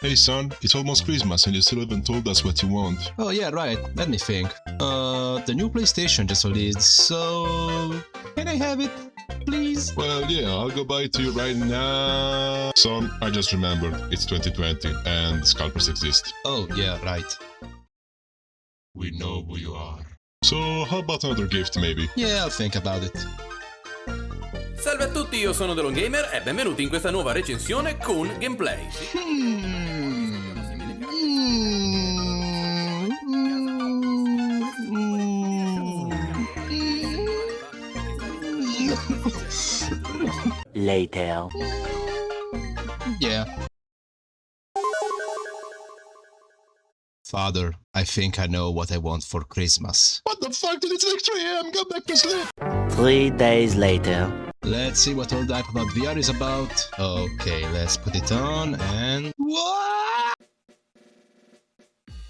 Hey son, it's almost Christmas and you still haven't told us what you want. Oh yeah, right, let me think. The new PlayStation just released, so... Can I have it, please? Well, yeah, I'll go buy it to you right now. Son, I just remembered, it's 2020 and scalpers exist. Oh yeah, right. We know who you are. So, how about another gift maybe? Yeah, I'll think about it. Salve a tutti, io sono DeLongGamer e benvenuti in questa nuova recensione con gameplay. Later. Yeah. Father, I think I know what I want for Christmas. What the fuck, dude, it's like 3 AM, go back to sleep! 3 days later. Let's see what all the hype about VR is about. Okay, let's put it on and... What?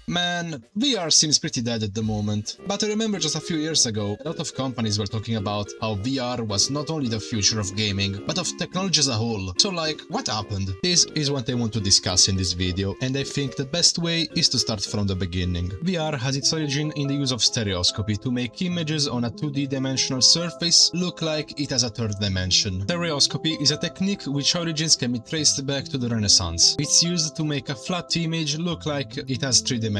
Man, VR seems pretty dead at the moment, but I remember just a few years ago, a lot of companies were talking about how VR was not only the future of gaming, but of technology as a whole. So like, what happened? This is what I want to discuss in this video, and I think the best way is to start from the beginning. VR has its origin in the use of stereoscopy to make images on a 2D dimensional surface look like it has a third dimension. Stereoscopy is a technique which origins can be traced back to the Renaissance. It's used to make a flat image look like it has 3D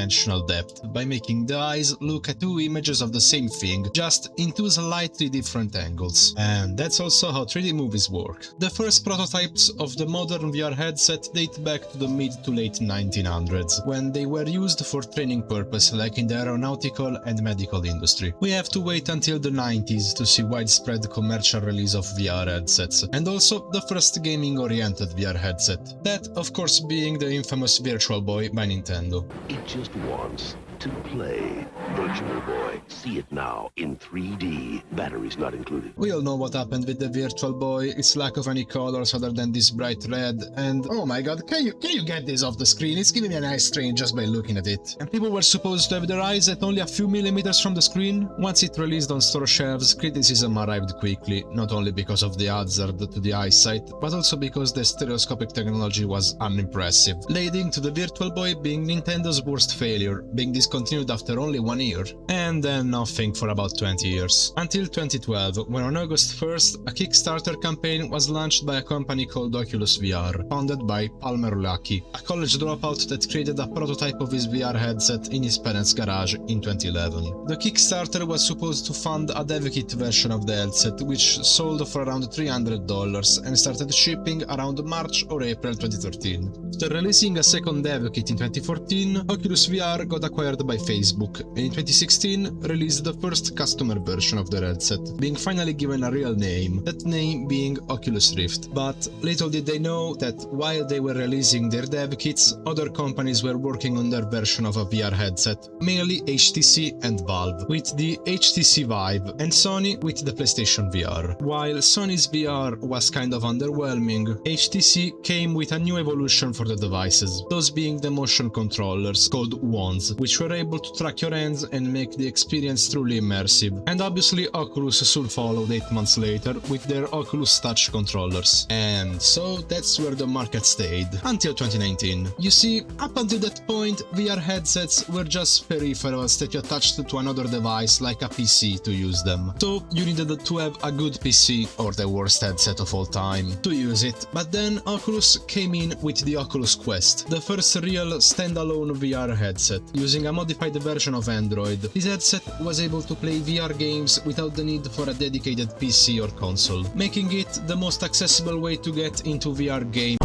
depth by making the eyes look at two images of the same thing, just in two slightly different angles. And that's also how 3D movies work. The first prototypes of the modern VR headset date back to the mid to late 1900s, when they were used for training purpose like in the aeronautical and medical industry. We have to wait until the 90s to see widespread commercial release of VR headsets, and also the first gaming-oriented VR headset. That, of course, being the infamous Virtual Boy by Nintendo. It just wants to play. Virtual Boy. See it now in 3D. Batteries not included. We all know what happened with the Virtual Boy, its lack of any colors other than this bright red, and oh my god, can you get this off the screen? It's giving me an eye strain just by looking at it. And people were supposed to have their eyes at only a few millimeters from the screen. Once it released on store shelves, criticism arrived quickly, not only because of the hazard to the eyesight, but also because the stereoscopic technology was unimpressive, leading to the Virtual Boy being Nintendo's worst failure, being discontinued after only 1 year, and then nothing for about 20 years. Until 2012, when on August 1st, a Kickstarter campaign was launched by a company called Oculus VR, founded by Palmer Luckey, a college dropout that created a prototype of his VR headset in his parents' garage in 2011. The Kickstarter was supposed to fund a dev kit version of the headset, which sold for around $300 and started shipping around March or April 2013. After releasing a second dev kit in 2014, Oculus VR got acquired by Facebook, and in 2016 released the first customer version of their headset, being finally given a real name, that name being Oculus Rift. But little did they know that while they were releasing their dev kits, other companies were working on their version of a VR headset, mainly HTC and Valve, with the HTC Vive, and Sony with the PlayStation VR. While Sony's VR was kind of underwhelming, HTC came with a new evolution for the devices, those being the motion controllers, called Wands, which were able to track your hands and make the experience truly immersive. And obviously Oculus soon followed 8 months later with their Oculus Touch controllers. And so that's where the market stayed, until 2019. You see, up until that point, VR headsets were just peripherals that you attached to another device like a PC to use them. So you needed to have a good PC, or the worst headset of all time, to use it. But then Oculus came in with the Oculus Quest, the first real standalone VR headset, using a modified version of Android. This headset was able to play VR games without the need for a dedicated PC or console, making it the most accessible way to get into VR games.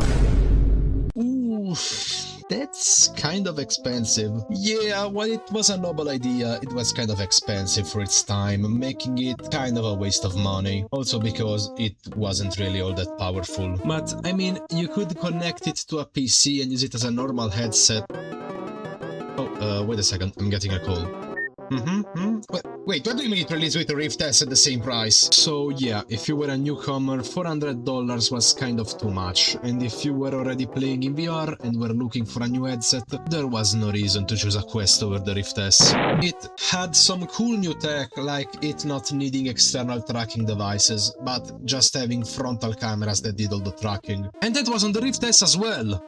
Ooh, that's kind of expensive. Yeah, while it was a noble idea, it was kind of expensive for its time, making it kind of a waste of money. Also because it wasn't really all that powerful. But, I mean, you could connect it to a PC and use it as a normal headset. Oh, wait a second, I'm getting a call. Wait, what do you mean it released with the Rift S at the same price? So yeah, if you were a newcomer, $400 was kind of too much, and if you were already playing in VR and were looking for a new headset, there was no reason to choose a Quest over the Rift S. It had some cool new tech, like it not needing external tracking devices, but just having frontal cameras that did all the tracking. And that was on the Rift S as well!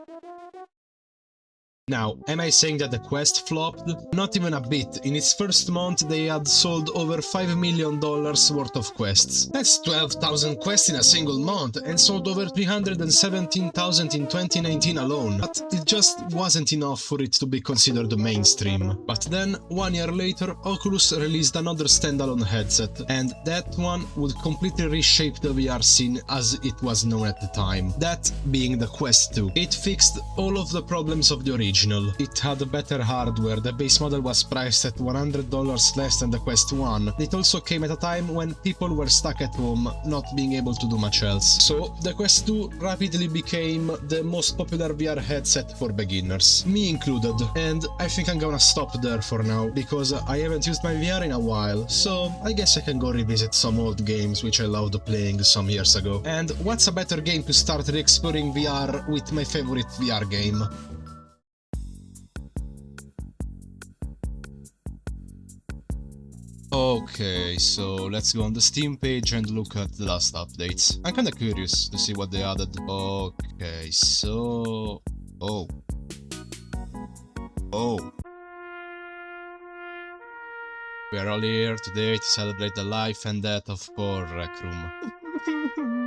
Now, am I saying that the Quest flopped? Not even a bit. In its first month, they had sold over $5 million worth of quests. That's 12,000 quests in a single month, and sold over 317,000 in 2019 alone. But it just wasn't enough for it to be considered mainstream. But then, 1 year later, Oculus released another standalone headset, and that one would completely reshape the VR scene as it was known at the time. That being the Quest 2. It fixed all of the problems of the original. It had better hardware, the base model was priced at $100 less than the Quest 1. It also came at a time when people were stuck at home, not being able to do much else. So, the Quest 2 rapidly became the most popular VR headset for beginners, me included. And I think I'm gonna stop there for now, because I haven't used my VR in a while, so I guess I can go revisit some old games which I loved playing some years ago. And what's a better game to start re-exploring VR with my favorite VR game? Okay, so let's go on the Steam page and look at the last updates. I'm kinda curious to see what they added. Okay, so... Oh. We are all here today to celebrate the life and death of poor Rec Room.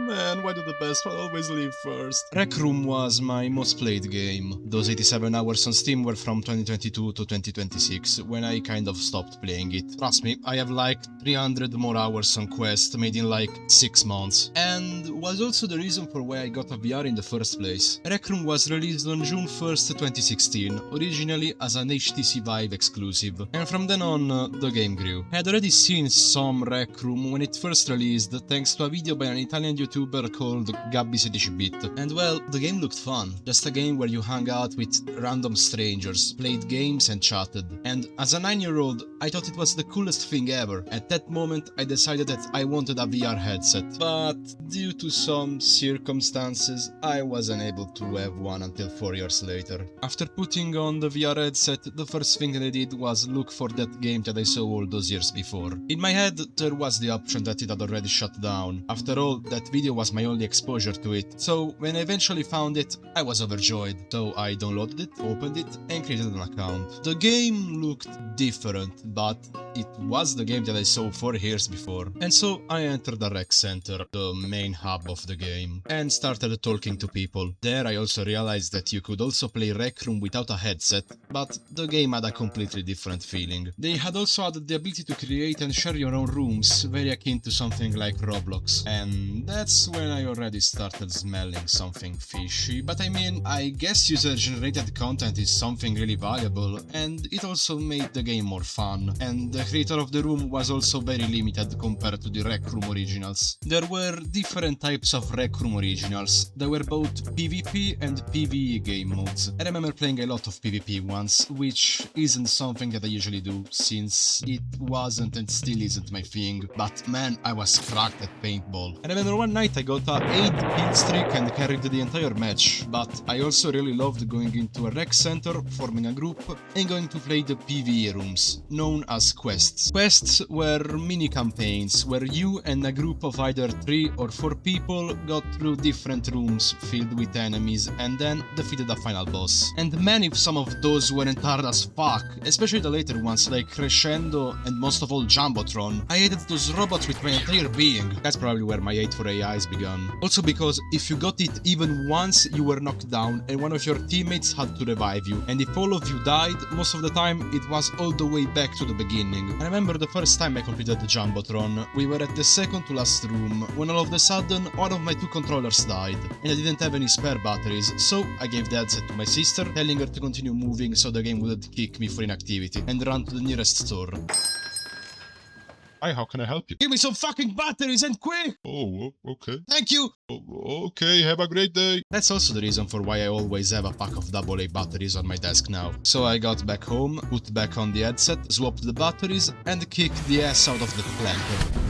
Man, why do the best one always leave first? Rec Room was my most played game. Those 87 hours on Steam were from 2022 to 2026, when I kind of stopped playing it. Trust me, I have like 300 more hours on Quest, made in like 6 months. And was also the reason for why I got a VR in the first place. Rec Room was released on June 1st, 2016, originally as an HTC Vive exclusive. And from then on, the game grew. I had already seen some Rec Room when it first released, thanks to a video by an Italian YouTuber called Gabby16bit. And well, the game looked fun. Just a game where you hung out with random strangers, played games and chatted. And as a 9-year-old, I thought it was the coolest thing ever. At that moment, I decided that I wanted a VR headset. But due to some circumstances, I wasn't able to have one until 4 years later. After putting on the VR headset, the first thing I did was look for that game that I saw all those years before. In my head, there was the option that it had already shut down. After all, that video was my only exposure to it, so when I eventually found it, I was overjoyed. So I downloaded it, opened it, and created an account. The game looked different, but it was the game that I saw 4 years before. And so I entered the rec center, the main hub of the game, and started talking to people. There I also realized that you could also play Rec Room without a headset, but the game had a completely different feeling. They had also added the ability to create and share your own rooms, very akin to something like Roblox. And that's when I already started smelling something fishy, but I mean, I guess user-generated content is something really valuable, and it also made the game more fun, and the creator of the room was also very limited compared to the Rec Room originals. There were different types of Rec Room originals. There were both PvP and PvE game modes. I remember playing a lot of PvP once, which isn't something that I usually do, since it wasn't and still isn't my thing, but man, I was cracked at paintball. I remember one night I got a 8-kill streak and carried the entire match, but I also really loved going into a rec center, forming a group, and going to play the PvE rooms, known as quests. Quests were mini-campaigns, where you and a group of either 3 or 4 people got through different rooms filled with enemies, and then defeated a final boss. And man, if some of those weren't hard as fuck, especially the later ones like Crescendo and most of all Jumbotron. I hated those robots with my entire being. That's probably where my hate for AIs began. Also because if you got it even once, you were knocked down and one of your teammates had to revive you, and if all of you died, most of the time it was all the way back to the beginning. I remember the first time I completed the Jumbotron, we were at the second to last room, when all of a sudden one of my 2 controllers died, and I didn't have any spare batteries, so I gave the headset to my sister, telling her to continue moving so the game wouldn't kick me for inactivity, and run to the nearest store. Hi, how can I help you? Give me some fucking batteries and quick! Oh, okay. Thank you! Okay, have a great day. That's also the reason for why I always have a pack of AA batteries on my desk now. So I got back home, put back on the headset, swapped the batteries, and kicked the ass out of the flanker.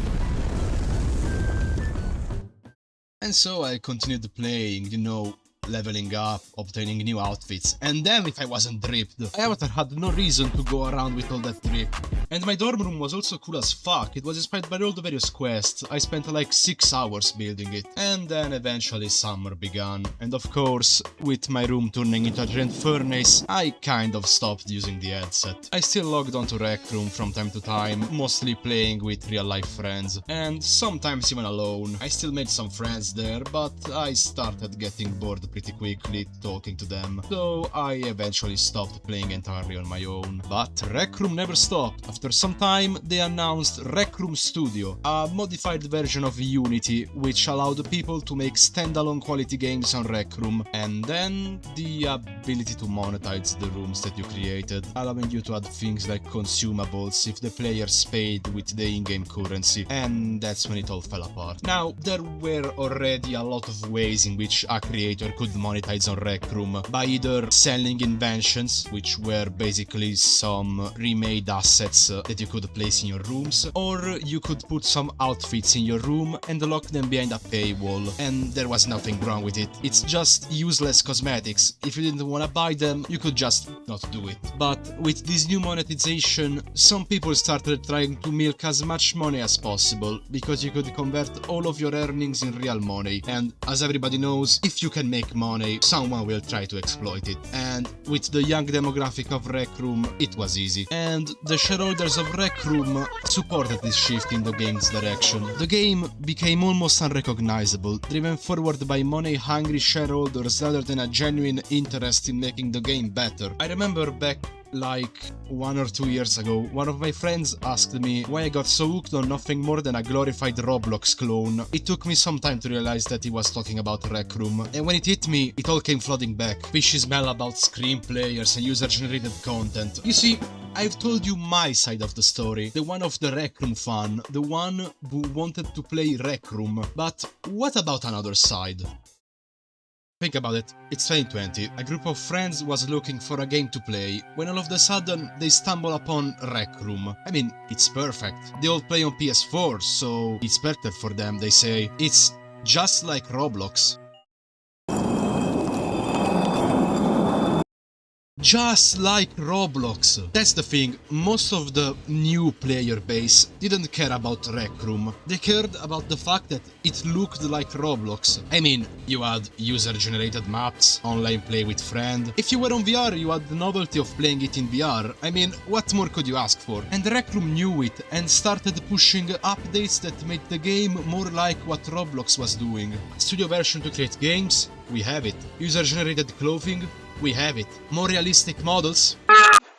And so I continued playing, you know, leveling up, obtaining new outfits, and damn if I wasn't dripped. My avatar had no reason to go around with all that drip. And my dorm room was also cool as fuck. It was inspired by all the various quests. I spent like 6 hours building it. And then eventually summer began. And of course, with my room turning into a giant furnace, I kind of stopped using the headset. I still logged onto Rec Room from time to time, mostly playing with real life friends, and sometimes even alone. I still made some friends there, but I started getting bored pretty quickly talking to them, so I eventually stopped playing entirely on my own. But Rec Room never stopped. After some time, they announced Rec Room Studio, a modified version of Unity, which allowed people to make standalone quality games on Rec Room, and then the ability to monetize the rooms that you created, allowing you to add things like consumables if the players paid with the in-game currency, and that's when it all fell apart. Now, there were already a lot of ways in which a creator could monetize on Rec Room, by either selling inventions, which were basically some remade assets that you could place in your rooms, or you could put some outfits in your room and lock them behind a paywall, and there was nothing wrong with it. It's just useless cosmetics. If you didn't want to buy them, you could just not do it. But with this new monetization, some people started trying to milk as much money as possible, because you could convert all of your earnings in real money, and as everybody knows, if you can make money, someone will try to exploit it. And with the young demographic of Rec Room, it was easy. And the shareholders of Rec Room supported this shift in the game's direction. The game became almost unrecognizable, driven forward by money-hungry shareholders rather than a genuine interest in making the game better. I remember back like 1 or 2 years ago, one of my friends asked me why I got so hooked on nothing more than a glorified Roblox clone. It took me some time to realize that he was talking about Rec Room, and when it hit me, it all came flooding back. Fishy smell about screenplayers and user-generated content. You see, I've told you my side of the story, the one of the Rec Room fan, the one who wanted to play Rec Room. But what about another side? Think about it, it's 2020, a group of friends was looking for a game to play, when all of a sudden they stumble upon Rec Room. I mean, it's perfect. They all play on PS4, so it's better for them, they say. It's just like Roblox. Just like Roblox. That's the thing, most of the new player base didn't care about Rec Room. They cared about the fact that it looked like Roblox. I mean, you had user-generated maps, online play with friend. If you were on VR, you had the novelty of playing it in VR. I mean, what more could you ask for? And Rec Room knew it and started pushing updates that made the game more like what Roblox was doing. Studio version to create games? We have it. User-generated clothing? We have it. More realistic models?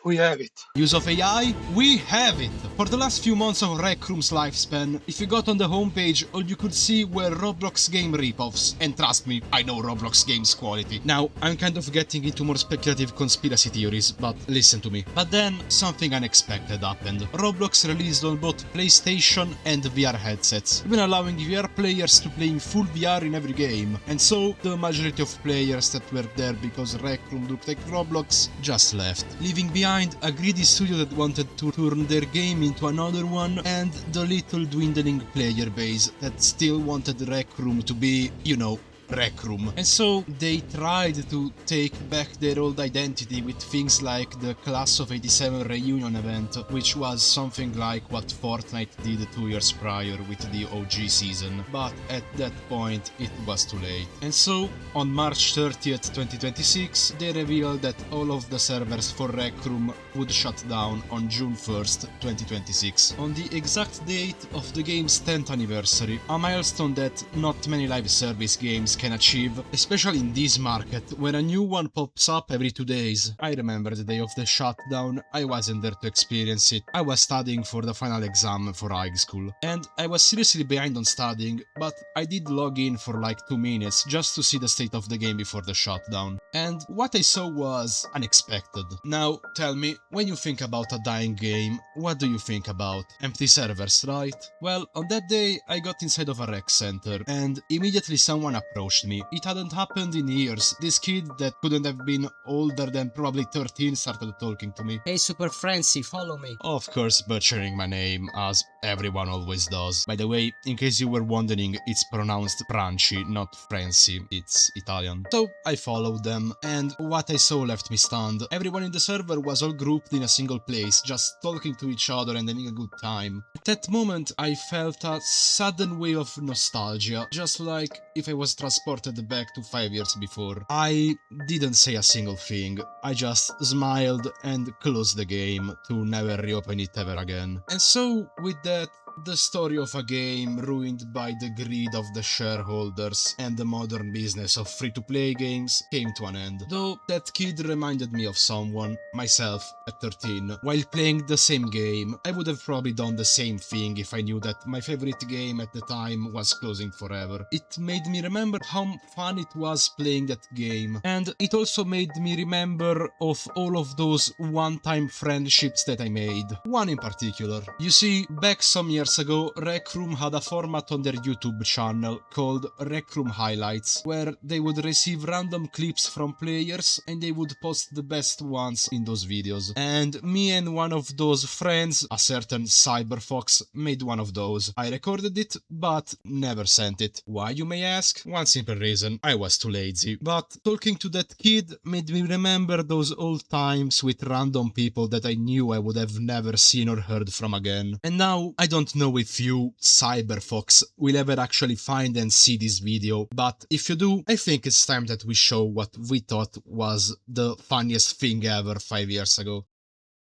We have it. Use of AI? We have it. For the last few months of Rec Room's lifespan, if you got on the homepage, all you could see were Roblox game ripoffs. And trust me, I know Roblox game's quality. Now, I'm kind of getting into more speculative conspiracy theories, but listen to me. But then, something unexpected happened. Roblox released on both PlayStation and VR headsets, even allowing VR players to play in full VR in every game. And so, the majority of players that were there because Rec Room looked like Roblox just left, leaving behind a greedy studio that wanted to turn their game into another one, and the little dwindling player base that still wanted Rec Room to be, you know, Rec Room. And so they tried to take back their old identity with things like the Class of 87 reunion event, which was something like what Fortnite did 2 years prior with the OG season, but at that point it was too late. And so on March 30th, 2026, they revealed that all of the servers for Rec Room would shut down on June 1st, 2026, on the exact date of the game's 10th anniversary, a milestone that not many live service games can achieve, especially in this market, when a new one pops up every 2 days. I remember the day of the shutdown, I wasn't there to experience it. I was studying for the final exam for high school, and I was seriously behind on studying, but I did log in for like 2 minutes just to see the state of the game before the shutdown. And what I saw was unexpected. Now, tell me, when you think about a dying game, what do you think about? Empty servers, right? Well, on that day, I got inside of a rec center, and immediately someone approached me. It hadn't happened in years. This kid that couldn't have been older than probably 13 started talking to me. Hey, Super Francie, follow me. Of course, butchering my name, as everyone always does. By the way, in case you were wondering, it's pronounced Franci, not Francie, it's Italian. So I followed them, and what I saw left me stunned. Everyone in the server was all grouped in a single place, just talking to each other and having a good time. At that moment, I felt a sudden wave of nostalgia, just like if I was transported back to 5 years before. I didn't say a single thing, I just smiled and closed the game to never reopen it ever again. And so, with that, the story of a game ruined by the greed of the shareholders and the modern business of free-to-play games came to an end. Though that kid reminded me of someone, myself, at 13. While playing the same game, I would have probably done the same thing if I knew that my favorite game at the time was closing forever. It made me remember how fun it was playing that game, and it also made me remember of all of those one-time friendships that I made. One in particular. You see, back some years ago, Rec Room had a format on their YouTube channel called Rec Room Highlights, where they would receive random clips from players and they would post the best ones in those videos. And me and one of those friends, a certain Cyberfox, made one of those. I recorded it, but never sent it. Why, you may ask? One simple reason, I was too lazy. But talking to that kid made me remember those old times with random people that I knew I would have never seen or heard from again. And now, I don't know if you, Cyberfox, will ever actually find and see this video, but if you do, I think it's time that we show what we thought was the funniest thing ever 5 years ago.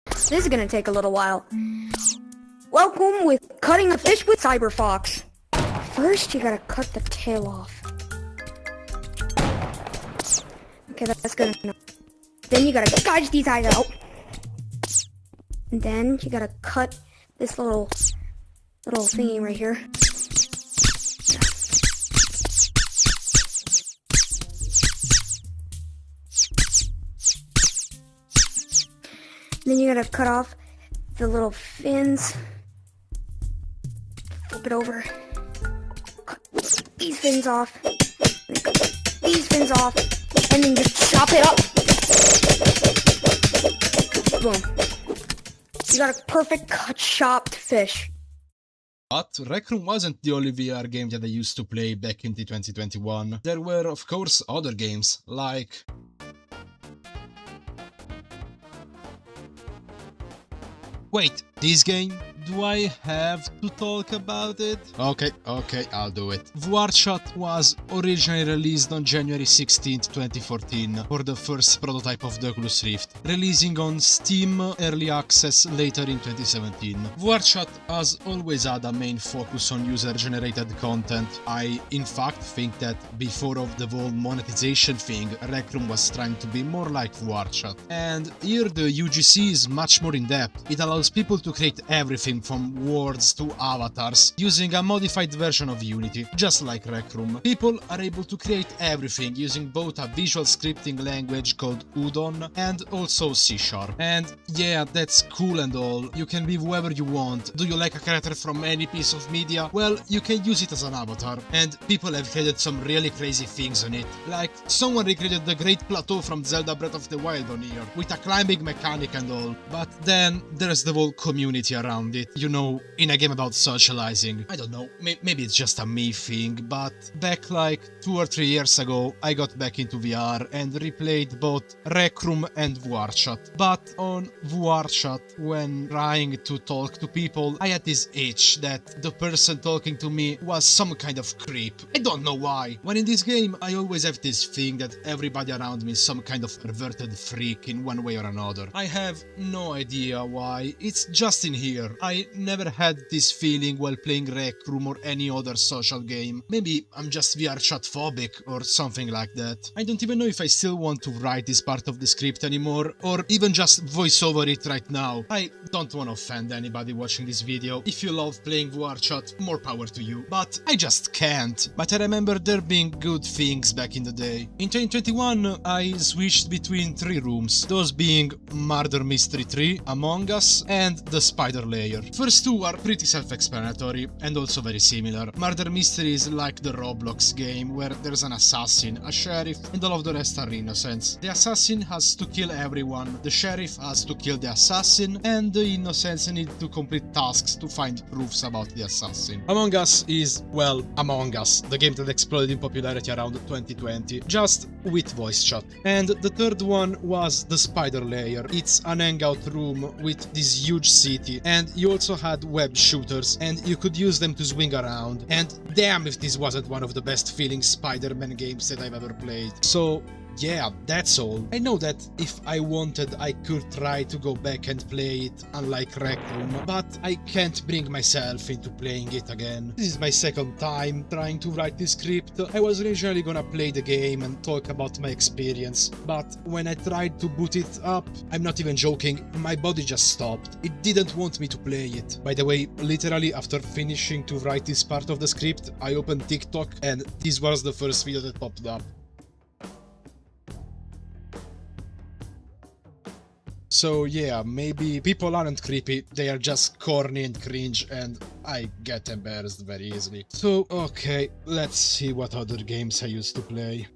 This is gonna take a little while. Welcome with Cutting a Fish with Cyberfox. First, you gotta cut the tail off. Okay, that's good enough. Then you gotta gouge these eyes out. And then you gotta cut this little thingy right here. Then you gotta cut off the little fins. Flip it over. Cut these fins off. Cut these fins off. And then just chop it up. Boom. You got a perfect cut chopped fish. But Rec Room wasn't the only VR game that I used to play back in 2021. There were, of course, other games, like... Wait, this game? Do I have to talk about it? Okay, I'll do it. VRChat was originally released on January 16th, 2014 for the first prototype of the Oculus Rift, releasing on Steam Early Access later in 2017. VRChat has always had a main focus on user-generated content. I, in fact, think that before of the whole monetization thing, Rec Room was trying to be more like VRChat. And here the UGC is much more in-depth. It allows people to create everything from words to avatars using a modified version of Unity, just like Rec Room. People are able to create everything using both a visual scripting language called Udon and also C#. And yeah, that's cool and all, you can be whoever you want. Do you like a character from any piece of media? Well, you can use it as an avatar, and people have created some really crazy things on it. Like, someone recreated the Great Plateau from Zelda Breath of the Wild on here, with a climbing mechanic and all. But then there's the whole community around it, you know, in a game about socializing. I don't know, maybe it's just a me thing, but back like 2 or 3 years ago, I got back into VR and replayed both Rec Room and VRChat. But on VRChat, when trying to talk to people, I had this itch that the person talking to me was some kind of creep. I don't know why. When in this game, I always have this thing that everybody around me is some kind of perverted freak in one way or another. I have no idea why, it's just just in here. I never had this feeling while playing Rec Room or any other social game. Maybe I'm just VRChat phobic or something like that. I don't even know if I still want to write this part of the script anymore, or even just voice over it right now. I don't want to offend anybody watching this video. If you love playing VRChat, more power to you. But I just can't. But I remember there being good things back in the day. In 2021, I switched between 3 rooms, those being Murder Mystery 3, Among Us, and the Spider Layer. First 2 are pretty self-explanatory and also very similar. Murder Mystery is like the Roblox game where there's an assassin, a sheriff, and all of the rest are innocents. The assassin has to kill everyone, the sheriff has to kill the assassin, and the innocents need to complete tasks to find proofs about the assassin. Among Us is, well, Among Us, the game that exploded in popularity around 2020, just with voice chat. And the third one was the Spider Layer. It's an hangout room with this huge city, and you also had web shooters, and you could use them to swing around. And damn if this wasn't one of the best feeling Spider-Man games that I've ever played. So yeah, that's all. I know that if I wanted, I could try to go back and play it, unlike Rec Room, but I can't bring myself into playing it again. This is my second time trying to write this script. I was originally gonna play the game and talk about my experience, but when I tried to boot it up, I'm not even joking, my body just stopped. It didn't want me to play it. By the way, literally after finishing to write this part of the script, I opened TikTok and this was the first video that popped up. So yeah, maybe people aren't creepy, they are just corny and cringe, and I get embarrassed very easily. So okay, let's see what other games I used to play.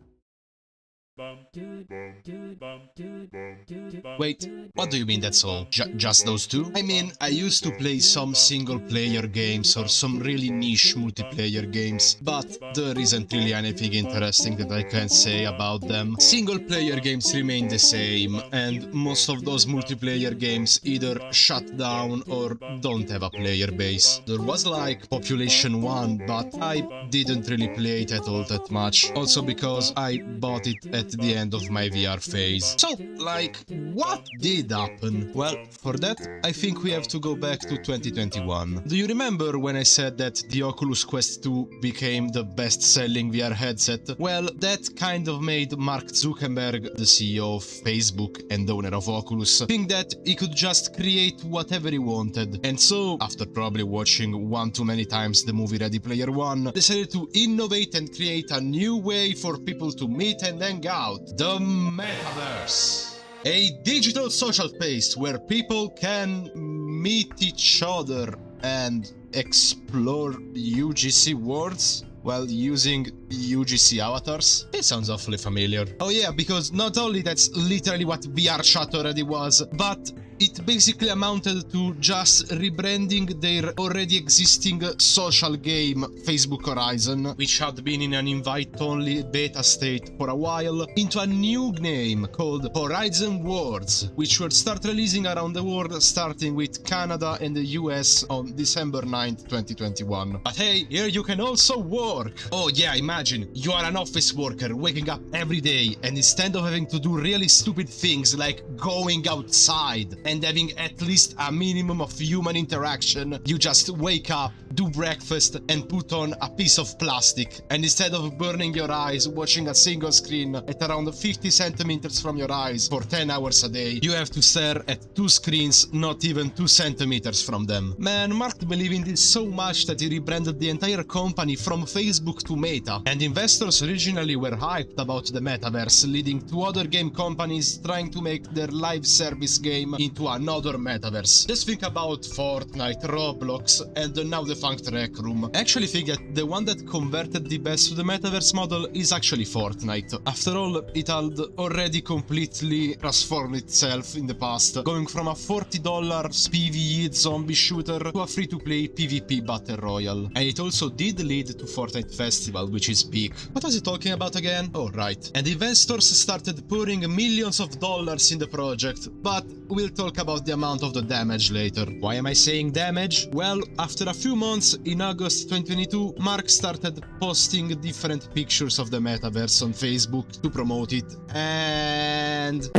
Wait, what do you mean that's all? Just those 2? I mean, I used to play some single-player games or some really niche multiplayer games, but there isn't really anything interesting that I can say about them. Single-player games remain the same, and most of those multiplayer games either shut down or don't have a player base. There was like Population 1, but I didn't really play it at all that much, also because I bought it at the end of my VR phase. So, like, what did happen? Well, for that, I think we have to go back to 2021. Do you remember when I said that the Oculus Quest 2 became the best-selling VR headset? Well, that kind of made Mark Zuckerberg, the CEO of Facebook and owner of Oculus, think that he could just create whatever he wanted. And so, after probably watching one too many times the movie Ready Player One, decided to innovate and create a new way for people to meet and hang out. The Metaverse. A digital social space where people can meet each other and explore UGC worlds while using UGC avatars. It sounds awfully familiar. Oh yeah, because not only that's literally what VRChat already was, but it basically amounted to just rebranding their already existing social game, Facebook Horizon, which had been in an invite-only beta state for a while, into a new name called Horizon Worlds, which will start releasing around the world, starting with Canada and the US on December 9th, 2021. But hey, here you can also work! Oh yeah, imagine, you are an office worker waking up every day, and instead of having to do really stupid things like going outside and having at least a minimum of human interaction, you just wake up, do breakfast, and put on a piece of plastic. And instead of burning your eyes watching a single screen at around 50 centimeters from your eyes for 10 hours a day, you have to stare at 2 screens not even 2 centimeters from them. Man, Mark believed in this so much that he rebranded the entire company from Facebook to Meta. And investors originally were hyped about the metaverse, leading to other game companies trying to make their live service game into another metaverse. Just think about Fortnite, Roblox, and the now defunct Rec Room. I actually think that the one that converted the best to the metaverse model is actually Fortnite. After all, it had already completely transformed itself in the past, going from a $40 PvE zombie shooter to a free-to-play PvP battle royale. And it also did lead to Fortnite Festival, which is big. What was he talking about again? Oh, right. And investors started pouring millions of dollars in the project, but we'll talk about the amount of the damage later. Why am I saying damage? Well, after a few months, in August 2022, Mark started posting different pictures of the metaverse on Facebook to promote it, and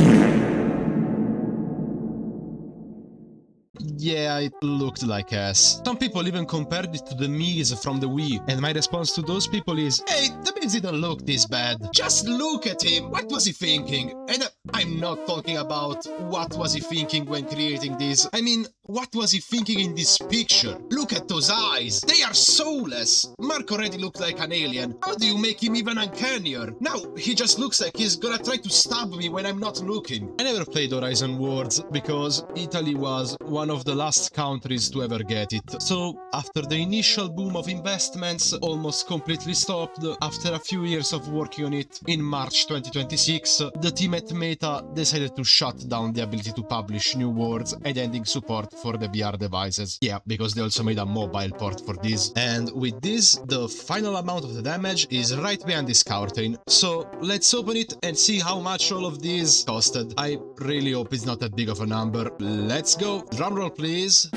yeah, it looked like ass. Some people even compared it to the Mii's from the Wii, and my response to those people is, hey, the Mii's didn't look this bad. Just look at him, what was he thinking? And I'm not talking about what was he thinking when creating this. I mean, what was he thinking in this picture? Look at those eyes, they are soulless. Mark already looked like an alien. How do you make him even uncannier? Now, he just looks like he's gonna try to stab me when I'm not looking. I never played Horizon Worlds because Italy was one of the last countries to ever get it. So, after the initial boom of investments almost completely stopped, after a few years of working on it, in March 2026, the team at Meta decided to shut down the ability to publish new worlds and ending support for the VR devices. Yeah, because they also made a mobile port for this. And with this, the final amount of the damage is right behind this curtain. So let's open it and see how much all of this costed. I really hope it's not that big of a number. Let's go. Drumroll, please.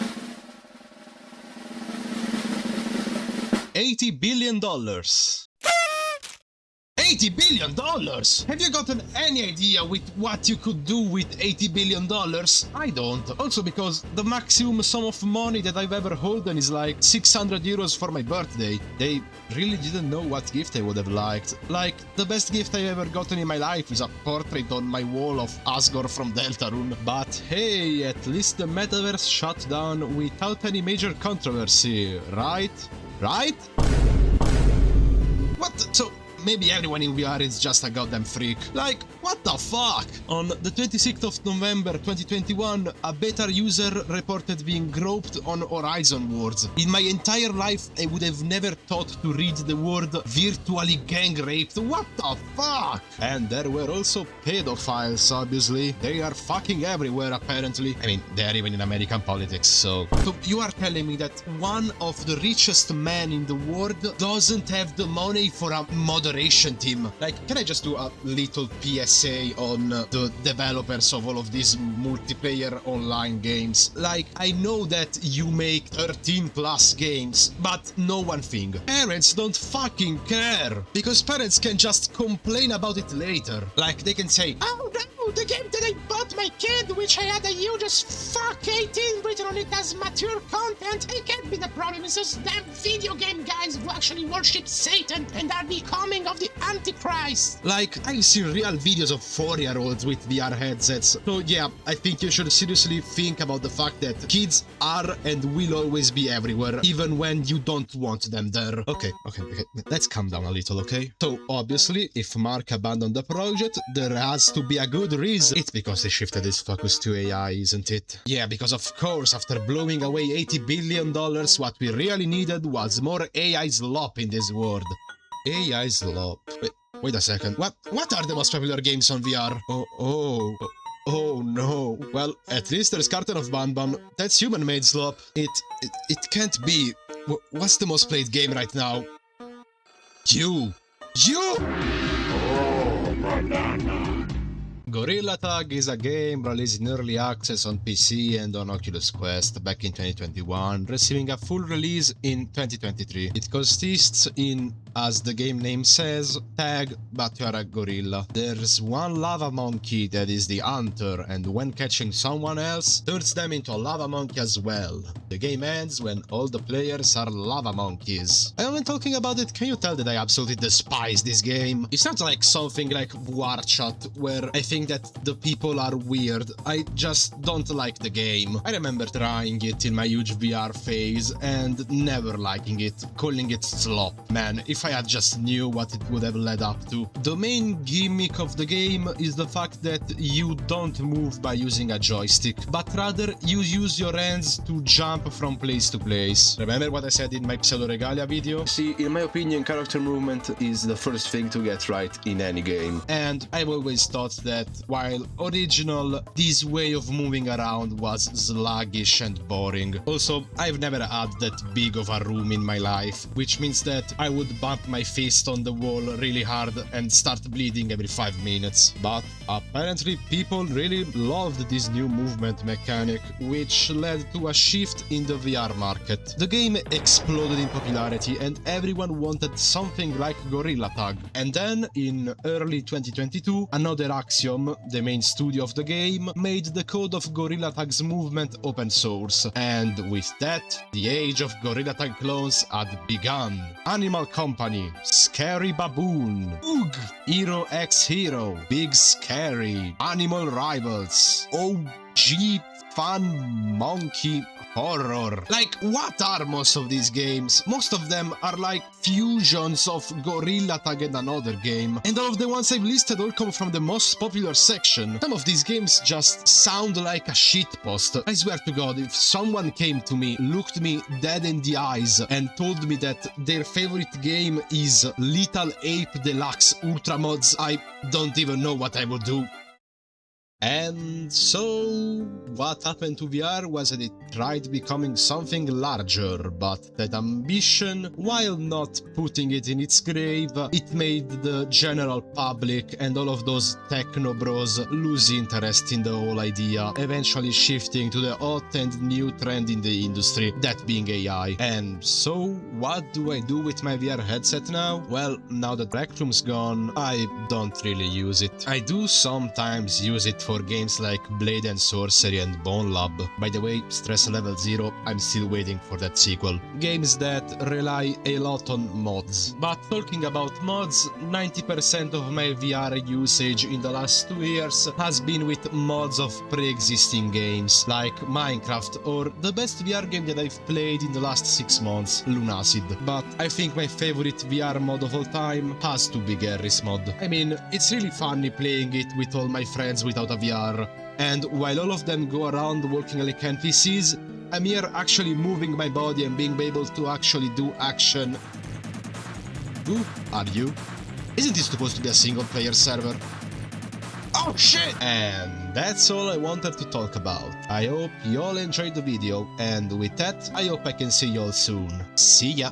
$80 billion. $80 billion? Have you gotten any idea with what you could do with $80 billion? I don't. Also because the maximum sum of money that I've ever holden is like 600 euros for my birthday. They really didn't know what gift I would have liked. Like, the best gift I've ever gotten in my life is a portrait on my wall of Asgore from Deltarune. But hey, at least the metaverse shut down without any major controversy, right? Right? What? So, maybe everyone in VR is just a goddamn freak. Like, what the fuck? On the 26th of November 2021, a beta user reported being groped on Horizon Worlds. In my entire life, I would have never thought to read the word virtually gang raped. What the fuck? And there were also pedophiles, obviously. They are fucking everywhere, apparently. I mean, they are even in American politics, so... So you are telling me that one of the richest men in the world doesn't have the money for a moderation team? Like, can I just do a little PSA on the developers of all of these multiplayer online games? Like, I know that you make 13 plus games, but know one thing. Parents don't fucking care. Because parents can just complain about it later. Like, they can say, oh no, the game that I bought my kid, which I had a huge as fuck 18 written on it as mature content, it can't be the problem. It's those damn video game guys who actually worship Satan and are becoming of the Antichrist. Like, I've seen real videos of 4-year-olds with VR headsets. So yeah, I think you should seriously think about the fact that kids are and will always be everywhere, even when you don't want them there. Okay, let's calm down a little, okay? So obviously, if Mark abandoned the project, there has to be a good reason. It's because he shifted his focus to AI, isn't it? Yeah, because of course, after blowing away $80 billion, what we really needed was more AI slop in this world. AI slop. Wait a second. What are the most popular games on VR? Oh no. Well, at least there's Carton of Banban. That's human-made slop. It can't be. What's the most played game right now? You! Oh, banana. Gorilla Tag is a game released in early access on PC and on Oculus Quest back in 2021, receiving a full release in 2023. It consists in, as the game name says, tag, but you are a gorilla. There's one lava monkey that is the hunter, and when catching someone else, turns them into a lava monkey as well. The game ends when all the players are lava monkeys. I am talking about it, can you tell that I absolutely despise this game? It's not like something like VRChat, where I think that the people are weird. I just don't like the game. I remember trying it in my huge VR phase and never liking it, calling it slop. Man, if I had just knew what it would have led up to. The main gimmick of the game is the fact that you don't move by using a joystick, but rather you use your hands to jump from place to place. Remember what I said in my Pseudo Regalia video? See, in my opinion, character movement is the first thing to get right in any game. And I've always thought that while original, this way of moving around was sluggish and boring. Also, I've never had that big of a room in my life, which means that I would buy bump my fist on the wall really hard and start bleeding every 5 minutes. But apparently people really loved this new movement mechanic, which led to a shift in the VR market. The game exploded in popularity and everyone wanted something like Gorilla Tag. And then, in early 2022, another Axiom, the main studio of the game, made the code of Gorilla Tag's movement open source. And with that, the age of Gorilla Tag clones had begun. Animal Company, Scary Baboon, Oog, Hero X Hero, Big Scary, Animal Rivals, OG Fun Monkey Horror. Like, what are most of these games? Most of them are like fusions of Gorilla Tag and another game, and all of the ones I've listed all come from the most popular section. Some of these games just sound like a shitpost. I swear to God, if someone came to me, looked me dead in the eyes, and told me that their favorite game is Lethal Ape Deluxe Ultra Mods, I don't even know what I would do. And so, what happened to VR was that it tried becoming something larger, but that ambition, while not putting it in its grave, it made the general public and all of those techno bros lose interest in the whole idea, eventually shifting to the hot and new trend in the industry, that being AI. And so, what do I do with my VR headset now? Well, now that Rec Room's gone, I don't really use it. I do sometimes use it for games like Blade and Sorcery and Bone Lab. By the way, Stress Level 0, I'm still waiting for that sequel. Games that rely a lot on mods. But talking about mods, 90% of my VR usage in the last 2 years has been with mods of pre-existing games, like Minecraft, or the best VR game that I've played in the last 6 months, Lunacid. But I think my favorite VR mod of all time has to be Garry's mod. I mean, it's really funny playing it with all my friends without a VR, and while all of them go around working like NPCs, I'm here actually moving my body and being able to actually do action. Who are you? Isn't this supposed to be a single-player server? Oh shit! And that's all I wanted to talk about. I hope you all enjoyed the video, and with that, I hope I can see you all soon. See ya!